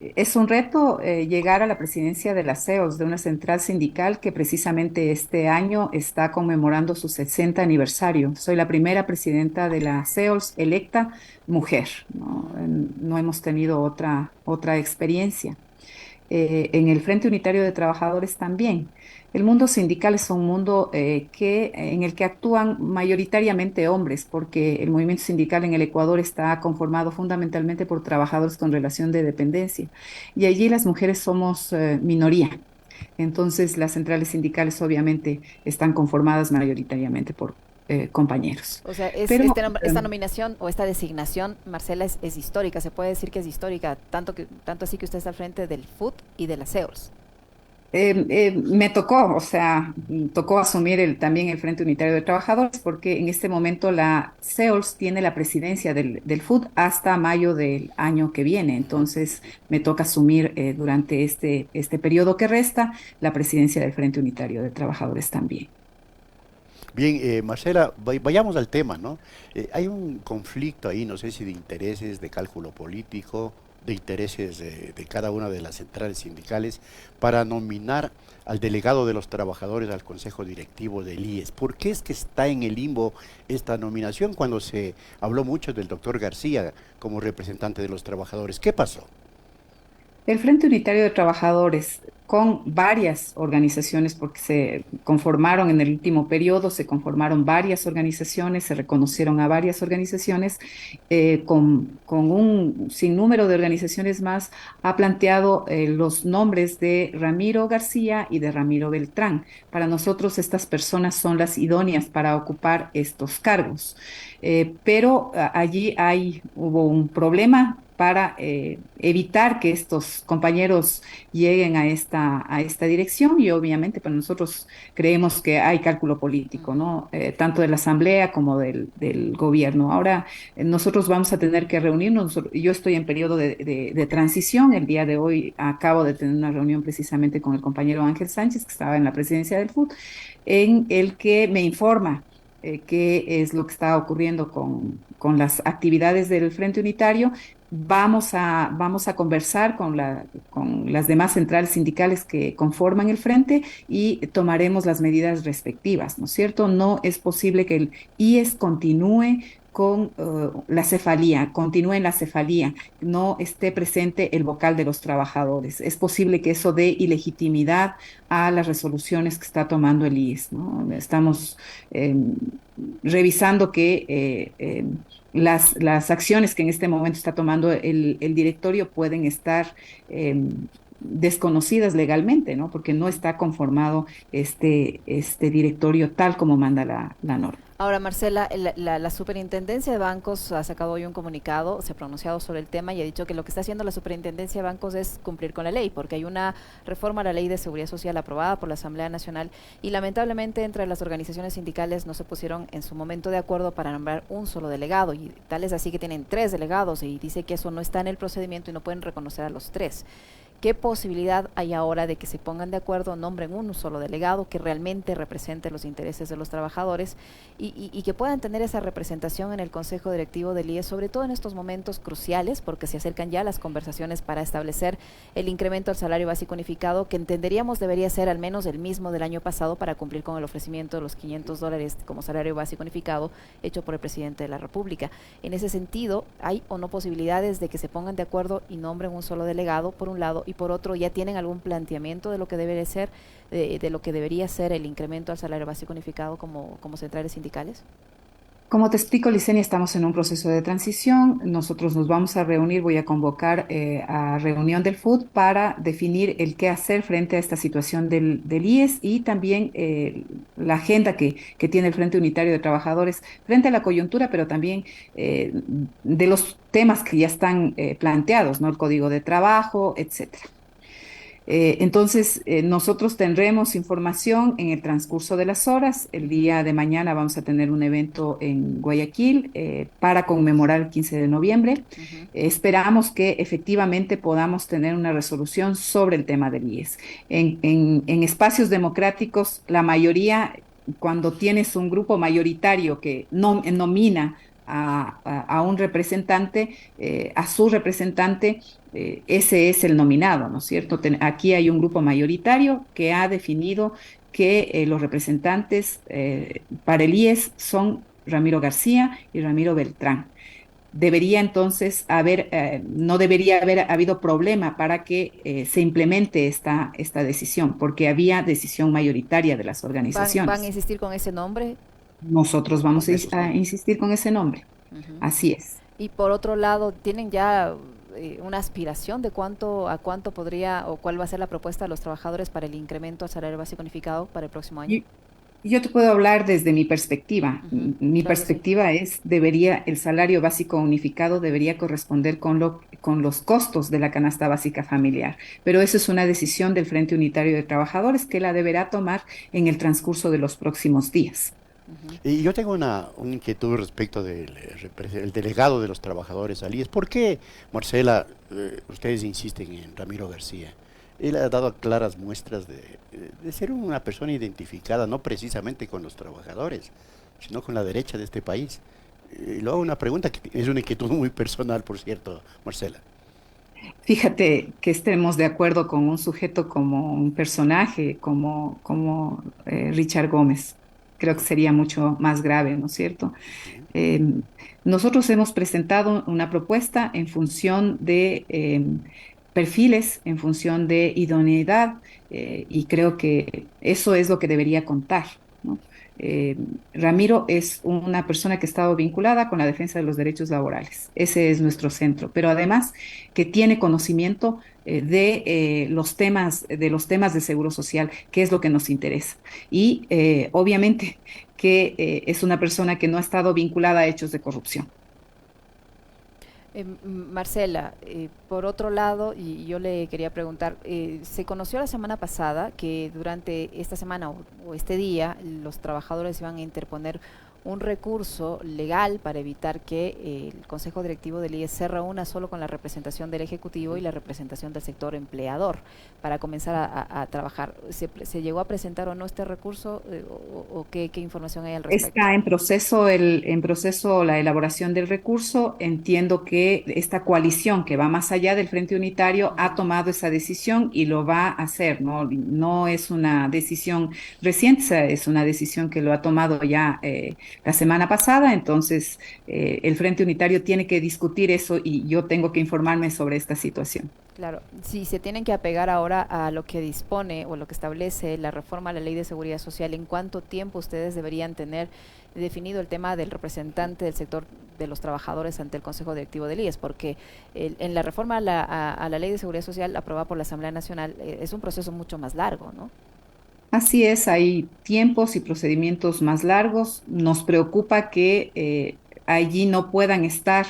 Es un reto llegar a la presidencia de la CEOS, de una central sindical que precisamente este año está conmemorando su 60 aniversario. Soy la primera presidenta de la CEOS electa mujer, ¿no? No hemos tenido otra experiencia. En el Frente Unitario de Trabajadores también. El mundo sindical es un mundo en el que actúan mayoritariamente hombres, porque el movimiento sindical en el Ecuador está conformado fundamentalmente por trabajadores con relación de dependencia, y allí las mujeres somos minoría. Entonces, las centrales sindicales obviamente están conformadas mayoritariamente por compañeros. O sea, Pero esta nominación o esta designación, Marcela, es histórica, se puede decir que es histórica, tanto así que usted está al frente del FUT y de la SEORS. Me tocó, o sea, tocó asumir también el Frente Unitario de Trabajadores, porque en este momento la CEOLS tiene la presidencia del FUT hasta mayo del año que viene. Entonces, me toca asumir durante este periodo que resta la presidencia del Frente Unitario de Trabajadores también. Bien, Marcela, vayamos al tema, ¿no? Hay un conflicto ahí, no sé si de intereses, de cálculo político, de intereses de cada una de las centrales sindicales para nominar al delegado de los trabajadores al Consejo Directivo del IES. ¿Por qué es que está en el limbo esta nominación cuando se habló mucho del doctor García como representante de los trabajadores? ¿Qué pasó? El Frente Unitario de Trabajadores, con varias organizaciones, porque se conformaron en el último periodo, se conformaron varias organizaciones, se reconocieron a varias organizaciones, con un sinnúmero de organizaciones más, ha planteado los nombres de Ramiro García y de Ramiro Beltrán. Para nosotros estas personas son las idóneas para ocupar estos cargos. Pero allí hubo un problema para evitar que estos compañeros lleguen a esta dirección, y obviamente para nosotros creemos que hay cálculo político, ¿no? Tanto de la Asamblea como del gobierno. Ahora nosotros vamos a tener que reunirnos. Yo estoy en periodo de transición. El día de hoy acabo de tener una reunión precisamente con el compañero Ángel Sánchez, que estaba en la presidencia del FUT, en el que me informa qué es lo que está ocurriendo con las actividades del Frente Unitario. Vamos a conversar con las demás centrales sindicales que conforman el frente y tomaremos las medidas respectivas, ¿no es cierto? No es posible que el IES continúe con la cefalía, continúe en la cefalía, no esté presente el vocal de los trabajadores. Es posible que eso dé ilegitimidad a las resoluciones que está tomando el IES, ¿no? Estamos eh, revisando que las acciones que en este momento está tomando el directorio pueden estar desconocidas legalmente, ¿no? Porque no está conformado este directorio tal como manda la norma. Ahora, Marcela, la Superintendencia de Bancos ha sacado hoy un comunicado, se ha pronunciado sobre el tema y ha dicho que lo que está haciendo la Superintendencia de Bancos es cumplir con la ley, porque hay una reforma a la Ley de Seguridad Social aprobada por la Asamblea Nacional y lamentablemente entre las organizaciones sindicales no se pusieron en su momento de acuerdo para nombrar un solo delegado, y tal es así que tienen 3 delegados y dice que eso no está en el procedimiento y no pueden reconocer a los 3. ¿Qué posibilidad hay ahora de que se pongan de acuerdo, nombren un solo delegado que realmente represente los intereses de los trabajadores y que puedan tener esa representación en el Consejo Directivo del IES, sobre todo en estos momentos cruciales, porque se acercan ya las conversaciones para establecer el incremento al salario básico unificado, que entenderíamos debería ser al menos el mismo del año pasado para cumplir con el ofrecimiento de los $500 como salario básico unificado hecho por el presidente de la República? En ese sentido, ¿hay o no posibilidades de que se pongan de acuerdo y nombren un solo delegado, por un lado, y por otro, ya tienen algún planteamiento de lo que debe ser, de lo que debería ser el incremento al salario básico unificado como centrales sindicales? Como te explico, Licenia, estamos en un proceso de transición. Nosotros nos vamos a reunir, voy a convocar a reunión del FUT para definir el qué hacer frente a esta situación del IES, y también la agenda que tiene el Frente Unitario de Trabajadores frente a la coyuntura, pero también de los temas que ya están planteados, ¿no? El Código de Trabajo, etcétera. Entonces, nosotros tendremos información en el transcurso de las horas. El día de mañana vamos a tener un evento en Guayaquil para conmemorar el 15 de noviembre. Uh -huh. Esperamos que efectivamente podamos tener una resolución sobre el tema del IES. En espacios democráticos, la mayoría, cuando tienes un grupo mayoritario que nomina a un representante, a su representante, ese es el nominado, ¿no es cierto? Aquí hay un grupo mayoritario que ha definido que los representantes para el IES son Ramiro García y Ramiro Beltrán. Debería entonces haber, no debería haber habido problema para que se implemente esta decisión, porque había decisión mayoritaria de las ¿Van a organizaciones. insistir con ese nombre? Nosotros vamos Con esos a nombres. insistir con ese nombre. Ujú. Así es. Y por otro lado, ¿tienen ya una aspiración de a cuánto podría o cuál va a ser la propuesta de los trabajadores para el incremento al salario básico unificado para el próximo año? Yo te puedo hablar desde mi perspectiva. Ujú. Mi Claro que sí. perspectiva es, el salario básico unificado debería corresponder con los costos de la canasta básica familiar. Pero eso es una decisión del Frente Unitario de Trabajadores que la deberá tomar en el transcurso de los próximos días. Ujú. Y yo tengo una inquietud respecto del el delegado de los trabajadores al IES. ¿Por qué, Marcela, ustedes insisten en Ramiro García? Él ha dado claras muestras de ser una persona identificada no precisamente con los trabajadores, sino con la derecha de este país. Y luego una pregunta que es una inquietud muy personal, por cierto, Marcela. Fíjate que estemos de acuerdo con un sujeto como un personaje, como Richard Gómez. Creo que sería mucho más grave, ¿no es cierto? Ujú. Eh, Nosotros hemos presentado una propuesta en función de perfiles, en función de idoneidad, y creo que eso es lo que debería contar, ¿no? Eh, Ramiro es una persona que ha estado vinculada con la defensa de los derechos laborales. Ese es nuestro centro, pero además que tiene conocimiento de los temas de seguro social, que es lo que nos interesa. Y obviamente que es una persona que no ha estado vinculada a hechos de corrupción. Marcela, por otro lado, y yo le quería preguntar, se conoció la semana pasada que durante esta semana o este día los trabajadores iban a interponer un recurso legal para evitar que el Consejo Directivo del IES se reúna solo con la representación del Ejecutivo y la representación del sector empleador para comenzar a trabajar. ¿Se llegó a presentar o no este recurso o qué información hay al respecto? Está en proceso la elaboración del recurso. Entiendo que esta coalición que va más allá del Frente Unitario ha Ujú. tomado esa decisión y lo va a hacer, ¿no? No es una decisión reciente, es una decisión que lo ha tomado ya la semana pasada. Entonces, el Frente Unitario tiene que discutir eso y yo tengo que informarme sobre esta situación. Claro, si se tienen que apegar ahora a lo que dispone o lo que establece la reforma a la Ley de Seguridad Social, ¿en cuánto tiempo ustedes deberían tener definido el tema del representante del sector de los trabajadores ante el Consejo Directivo del IES? Porque en la reforma a la Ley de Seguridad Social aprobada por la Asamblea Nacional es un proceso mucho más largo, ¿no? Así es, hay tiempos y procedimientos más largos. Nos preocupa que allí no puedan estar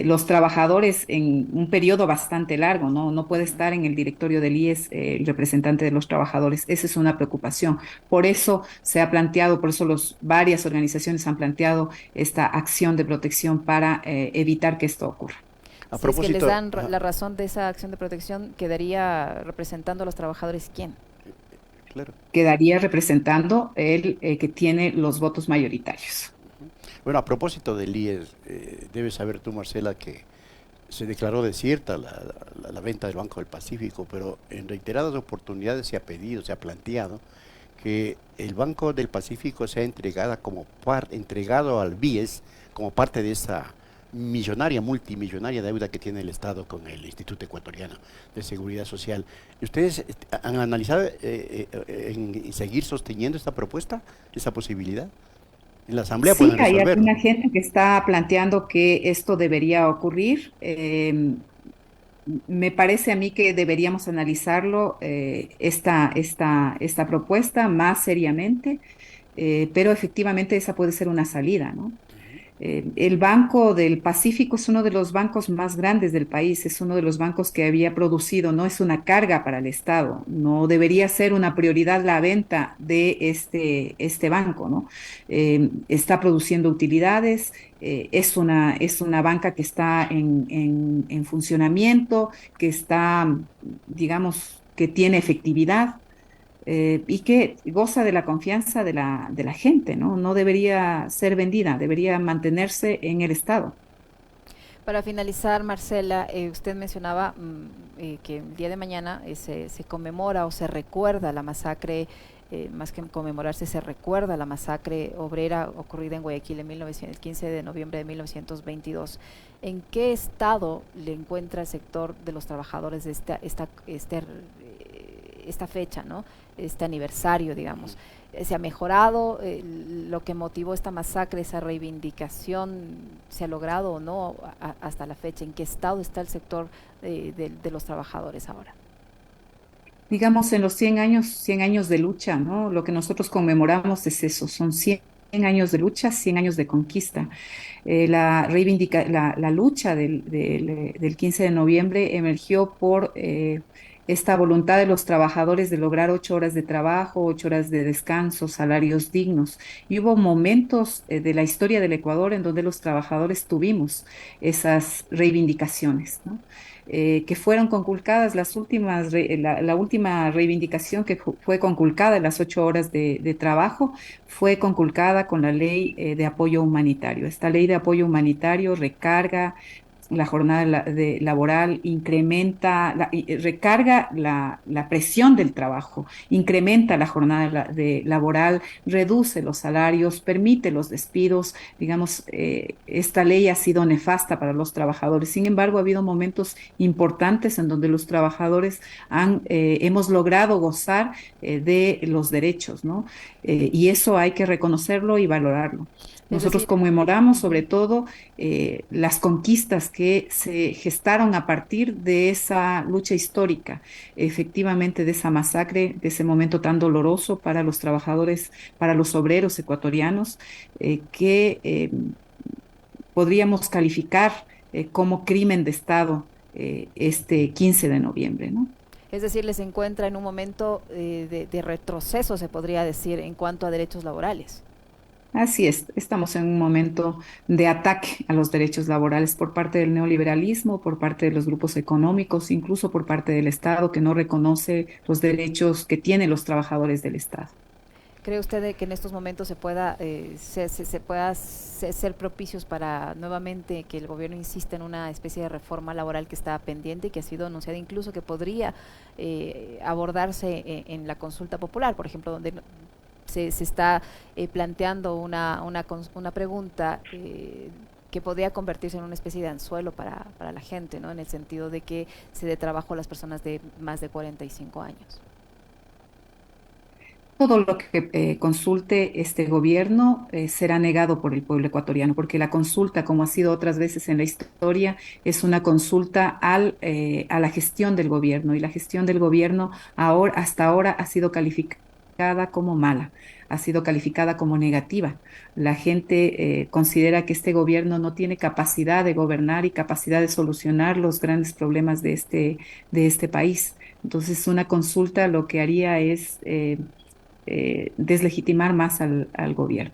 los trabajadores en un periodo bastante largo, ¿no? No puede Ujú. estar en el directorio del IES el representante de los trabajadores. Esa es una preocupación. Por eso se ha planteado, por eso varias organizaciones han planteado esta acción de protección para evitar que esto ocurra. A Si es que les propósito, dan la razón de esa acción de protección, quedaría representando a los trabajadores quién. claro. Quedaría representando el que tiene los votos mayoritarios. Bueno, a propósito del IES, debes saber tú, Marcela, que se declaró desierta la venta del Banco del Pacífico, pero en reiteradas oportunidades se ha pedido, se ha planteado que el Banco del Pacífico sea entregado al BIES como parte de esa multimillonaria deuda que tiene el Estado con el Instituto Ecuatoriano de Seguridad Social. ¿Ustedes han analizado en seguir sosteniendo esta propuesta, esa posibilidad? En la Asamblea Sí, pueden hay resolverlo, alguna ¿no? gente que está planteando que esto debería ocurrir. Me parece a mí que deberíamos analizarlo, esta propuesta más seriamente, pero efectivamente esa puede ser una salida, ¿no? El Banco del Pacífico es uno de los bancos más grandes del país, es uno de los bancos que había producido, no es una carga para el Estado, no debería ser una prioridad la venta de este banco, ¿no? Está produciendo utilidades, es una banca que está en funcionamiento, que está, digamos, que tiene efectividad y que goza de la confianza de la gente, ¿no? No debería ser vendida, debería mantenerse en el Estado. Para finalizar, Marcela, usted mencionaba que el día de mañana se conmemora o se recuerda la masacre, más que conmemorarse, se recuerda la masacre obrera ocurrida en Guayaquil en 1900, el 15 de noviembre de 1922. ¿En qué estado le encuentra el sector de los trabajadores de esta fecha, ¿no? Este aniversario, digamos? ¿Se ha mejorado lo que motivó esta masacre, esa reivindicación? ¿Se ha logrado o no hasta la fecha? ¿En qué estado está el sector de los trabajadores ahora? Digamos, en los 100 años de lucha, ¿no? Lo que nosotros conmemoramos es eso, son 100 años de lucha, 100 años de conquista. La lucha del 15 de noviembre emergió por esta voluntad de los trabajadores de lograr 8 horas de trabajo, 8 horas de descanso, salarios dignos. Y hubo momentos de la historia del Ecuador en donde los trabajadores tuvimos esas reivindicaciones, ¿no? Que fueron conculcadas la última reivindicación que fue conculcada en las 8 horas de trabajo fue conculcada con la ley de apoyo humanitario. Esta ley de apoyo humanitario recarga la jornada laboral, recarga la presión del trabajo, incrementa la jornada laboral, reduce los salarios, permite los despidos. Digamos, esta ley ha sido nefasta para los trabajadores. Sin embargo, ha habido momentos importantes en donde los trabajadores hemos logrado gozar de los derechos, ¿no? Y eso hay que reconocerlo y valorarlo. Es Nosotros decir, conmemoramos sobre ujú. todo las conquistas que se gestaron a partir de esa lucha histórica, efectivamente de esa masacre, de ese momento tan doloroso para los trabajadores, para los obreros ecuatorianos, que podríamos calificar como crimen de Estado este 15 de noviembre, ¿no? Es decir, les encuentra en un momento de retroceso, se podría decir, en cuanto a derechos laborales. Así es, estamos en un momento de ataque a los derechos laborales por parte del neoliberalismo, por parte de los grupos económicos, incluso por parte del Estado que no reconoce los derechos que tienen los trabajadores del Estado. ¿Cree usted que en estos momentos se pueda, se pueda ser propicios para nuevamente que el gobierno insista en una especie de reforma laboral que está pendiente y que ha sido anunciada, incluso que podría abordarse en la consulta popular, por ejemplo, donde se está planteando una pregunta que podría convertirse en una especie de anzuelo para la gente, ¿no? En el sentido de que se dé trabajo a las personas de más de 45 años? Todo lo que consulte este gobierno será negado por el pueblo ecuatoriano, porque la consulta, como ha sido otras veces en la historia, es una consulta a la gestión del gobierno, y la gestión del gobierno hasta ahora ha sido calificada como mala, ha sido calificada como negativa. La gente considera que este gobierno no tiene capacidad de gobernar y capacidad de solucionar los grandes problemas de este país. Entonces, una consulta lo que haría es deslegitimar más al gobierno.